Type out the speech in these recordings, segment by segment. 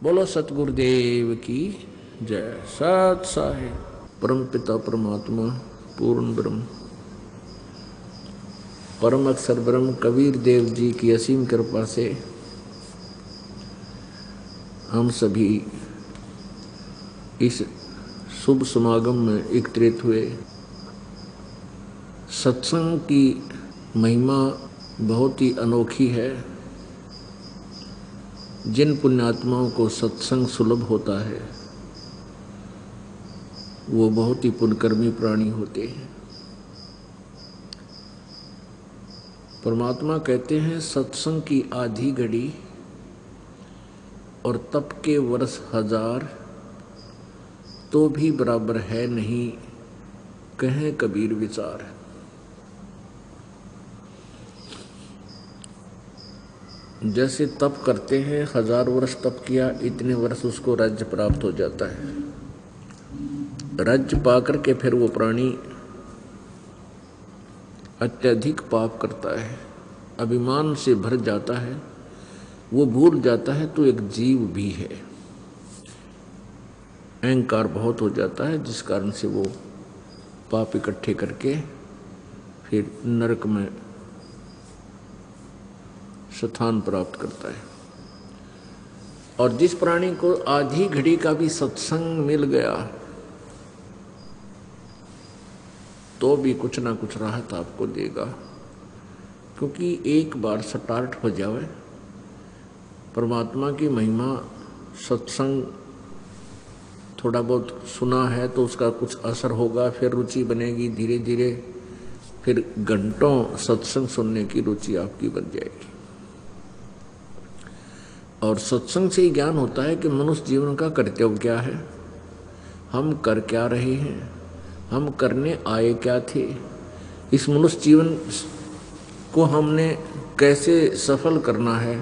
बोलो सतगुरुदेव की जय। सत साहिब परम पिता परमात्मा पूर्ण ब्रह्म परम अक्षर ब्रह्म कबीर देव जी की असीम कृपा से हम सभी इस शुभ समागम में एकत्रित हुए। सत्संग की महिमा बहुत ही अनोखी है। जिन पुण्यात्माओं को सत्संग सुलभ होता है वो बहुत ही पुण्यकर्मी प्राणी होते हैं। परमात्मा कहते हैं सत्संग की आधी घड़ी और तप के वर्ष 1000 तो भी बराबर है नहीं, कहें कबीर विचार। जैसे तप करते हैं 1000 वर्ष तप किया, इतने वर्ष उसको राज्य प्राप्त हो जाता है। राज्य पाकर के फिर वो प्राणी अत्यधिक पाप करता है, अभिमान से भर जाता है, वो भूल जाता है तो एक जीव भी है। अहंकार बहुत हो जाता है जिस कारण से वो पाप इकट्ठे करके फिर नरक में स्थान प्राप्त करता है। और जिस प्राणी को आधी घड़ी का भी सत्संग मिल गया तो भी कुछ ना कुछ राहत आपको देगा, क्योंकि एक बार स्टार्ट हो जाए परमात्मा की महिमा। सत्संग थोड़ा बहुत सुना है तो उसका कुछ असर होगा, फिर रुचि बनेगी, धीरे धीरे फिर घंटों सत्संग सुनने की रुचि आपकी बन जाएगी। और सत्संग से ही ज्ञान होता है कि मनुष्य जीवन का कर्तव्य क्या है, हम कर क्या रहे हैं, हम करने आए क्या थे, इस मनुष्य जीवन को हमने कैसे सफल करना है।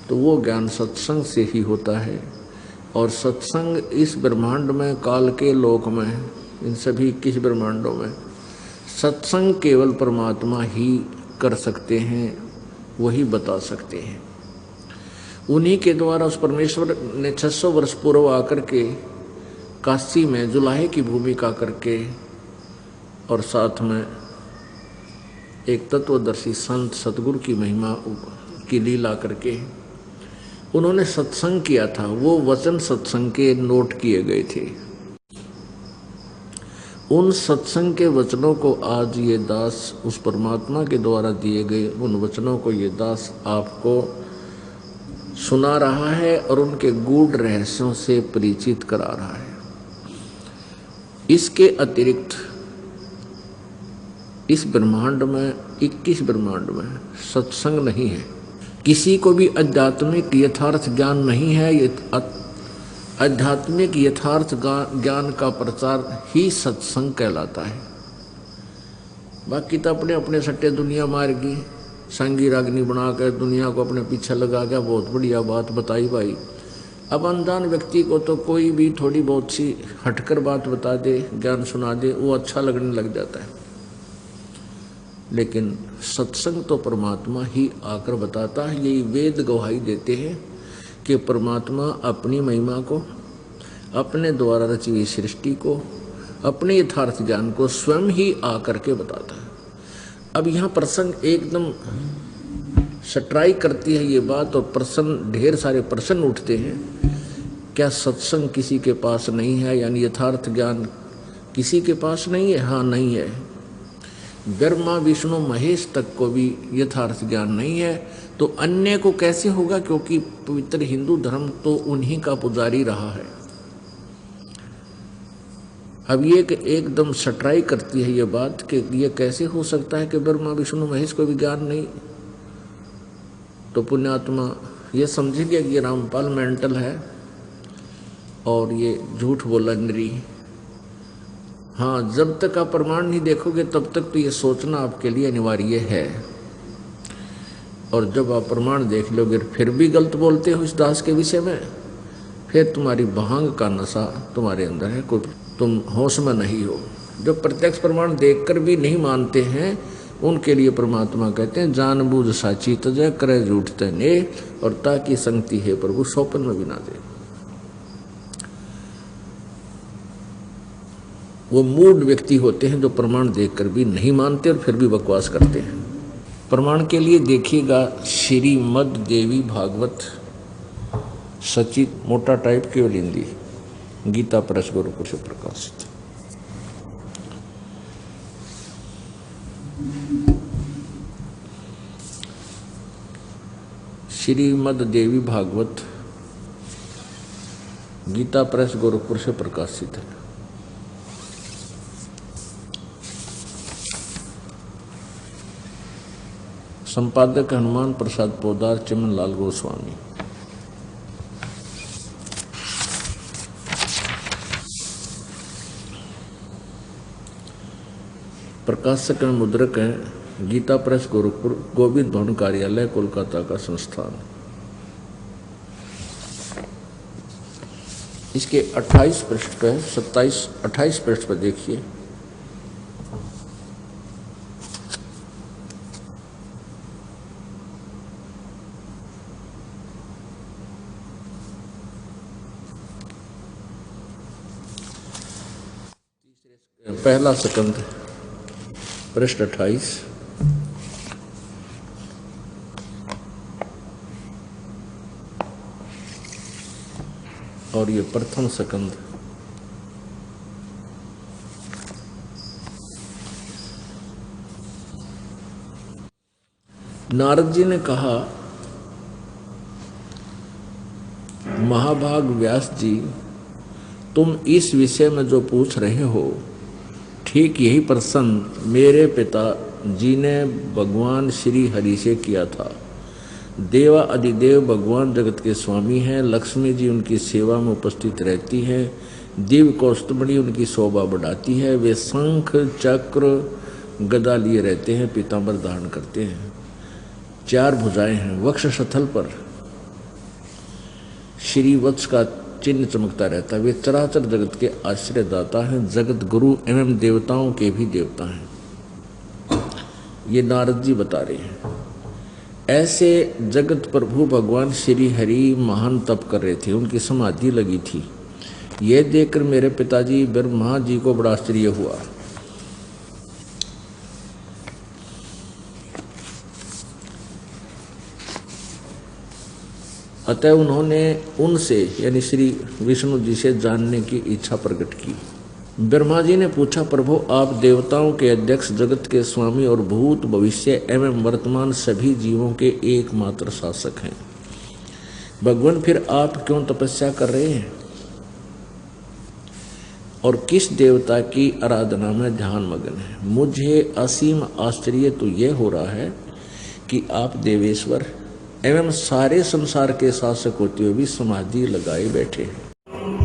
तो वो ज्ञान सत्संग से ही होता है। और सत्संग इस ब्रह्मांड में, काल के लोक में, इन सभी 21 ब्रह्मांडों में सत्संग केवल परमात्मा ही कर सकते हैं, वही बता सकते हैं। उन्हीं के द्वारा उस परमेश्वर ने 600 वर्ष पूर्व आकर के काशी में जुलाहे की भूमिका करके और साथ में एक तत्वदर्शी संत सतगुरु की महिमा की लीला करके उन्होंने सत्संग किया था। वो वचन सत्संग के नोट किए गए थे। उन सत्संग के वचनों को आज ये दास उस परमात्मा के द्वारा दिए गए उन वचनों को ये दास आपको सुना रहा है और उनके गूढ़ रहस्यों से परिचित करा रहा है। इसके अतिरिक्त इस ब्रह्मांड में, 21 ब्रह्मांड में सत्संग नहीं है। किसी को भी आध्यात्मिक यथार्थ ज्ञान नहीं है। ये आध्यात्मिक यथार्थ ज्ञान का प्रचार ही सत्संग कहलाता है। बाकी तो अपने अपने सट्टे दुनिया मारेगी, संगी रागनी बनाकर दुनिया को अपने पीछे लगा के बहुत बढ़िया बात बताई भाई। अब अनजान व्यक्ति को तो कोई भी थोड़ी बहुत सी हटकर बात बता दे, ज्ञान सुना दे, वो अच्छा लगने लग जाता है। लेकिन सत्संग तो परमात्मा ही आकर बताता है। यही वेद गवाही देते हैं कि परमात्मा अपनी महिमा को, अपने द्वारा रची हुई सृष्टि को, अपने यथार्थ ज्ञान को स्वयं ही आकर के बताता है। अब यहाँ प्रसंग एकदम सट्राई करती है ये बात, और प्रश्न, ढेर सारे प्रश्न उठते हैं। क्या सत्संग किसी के पास नहीं है, यानी यथार्थ ज्ञान किसी के पास नहीं है? हाँ, नहीं है। ब्रह्मा विष्णु महेश तक को भी यथार्थ ज्ञान नहीं है, तो अन्य को कैसे होगा? क्योंकि पवित्र हिंदू धर्म तो उन्हीं का पुजारी रहा है। अब ये एकदम सट्राई करती है ये बात कि ये कैसे हो सकता है कि ब्रह्मा विष्णु महेश को भी ज्ञान नहीं। तो पुण्यात्मा ये समझेंगे कि रामपाल मेंटल है और ये झूठ बोला नरी। हाँ, जब तक आप प्रमाण नहीं देखोगे तब तक तो ये सोचना आपके लिए अनिवार्य है। और जब आप प्रमाण देख लोगे फिर भी गलत बोलते हो इस दास के विषय में, फिर तुम्हारी भांग का नशा तुम्हारे अंदर है, कोई तुम होश में नहीं हो। जो प्रत्यक्ष प्रमाण देखकर भी नहीं मानते हैं उनके लिए परमात्मा कहते हैं जानबूझ साची तजय करे झूठ तने, और ताकि संगति है प्रभु सौपन में भी ना दे। वो मूढ़ व्यक्ति होते हैं जो प्रमाण देखकर भी नहीं मानते और फिर भी बकवास करते हैं। प्रमाण के लिए देखिएगा श्रीमद् देवी भागवत सचित, मोटा टाइप, केवल हिंदी, गीता प्रेस गोरखपुर से प्रकाशित। श्रीमद् देवी भागवत गीता प्रेस गोरखपुर से प्रकाशित है। संपादक हनुमान प्रसाद पोदार, चिमन लाल गोस्वामी। प्रकाशक एवं मुद्रक हैं गीता प्रेस गोरखपुर, गोविंद भवन कार्यालय, कोलकाता का संस्थान। इसके 28 पृष्ठ पे 28 पृष्ठ पर देखिए। पहला सकंद, पृष्ठ 28। और ये प्रथम सकंद। नारद जी ने कहा, महाभाग व्यास जी, तुम इस विषय में जो पूछ रहे हो, ठीक यही प्रश्न मेरे पिता जी ने भगवान श्री हरि से किया था। देवा अधिदेव भगवान जगत के स्वामी हैं। लक्ष्मी जी उनकी सेवा में उपस्थित रहती है। दिव्य कौस्तुभमणि उनकी शोभा बढ़ाती है। वे शंख चक्र गदा लिए रहते हैं, पीतांबर धारण करते हैं। 4 भुजाएं हैं। वक्ष स्थल पर श्री वत्स का चिन्ह चमकता रहता है। वे चराचर जगत के आश्रयदाता हैं, जगत गुरु एवं देवताओं के भी देवता हैं। ये नारद जी बता रहे हैं। ऐसे जगत प्रभु भगवान श्री हरि महान तप कर रहे थे, उनकी समाधि लगी थी। यह देखकर मेरे पिताजी ब्रह्मा जी को बड़ा आश्चर्य हुआ। अतः उन्होंने उनसे यानी श्री विष्णु जी से जानने की इच्छा प्रकट की। ब्रह्मा जी ने पूछा, प्रभु आप देवताओं के अध्यक्ष, जगत के स्वामी और भूत भविष्य एवं वर्तमान सभी जीवों के एकमात्र शासक हैं। भगवान फिर आप क्यों तपस्या कर रहे हैं और किस देवता की आराधना में ध्यान मग्न है? मुझे असीम आश्चर्य तो यह हो रहा है कि आप देवेश्वर एवं सारे संसार के शासक होते हुए भी समाधि लगाए बैठे हैं।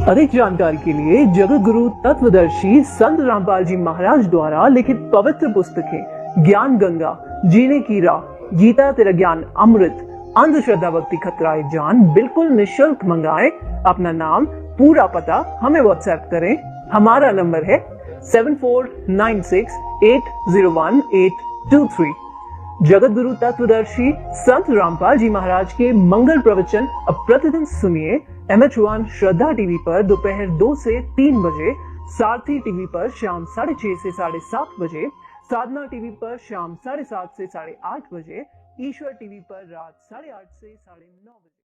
अधिक जानकारी के लिए जगत गुरु तत्वदर्शी संत रामपाल जी महाराज द्वारा लिखित पवित्र पुस्तकें ज्ञान गंगा, जीने की राह, गीता तेरा ज्ञान अमृत, अंधश्रद्धा भक्ति खतराए जान बिल्कुल निःशुल्क मंगाएं। अपना नाम, पूरा पता हमें व्हाट्सएप करें। हमारा नंबर है 7496801823। जगत गुरु तत्वदर्शी संत रामपाल जी महाराज के मंगल प्रवचन अब प्रतिदिन सुनिए MH1 श्रद्धा टीवी पर दोपहर 2 से 3 बजे, सारथी टीवी पर शाम 6:30 से 7:30 बजे, साधना टीवी पर शाम 7:30 से 8:30 बजे, ईश्वर टीवी पर रात 8:30 से 9:30 बजे।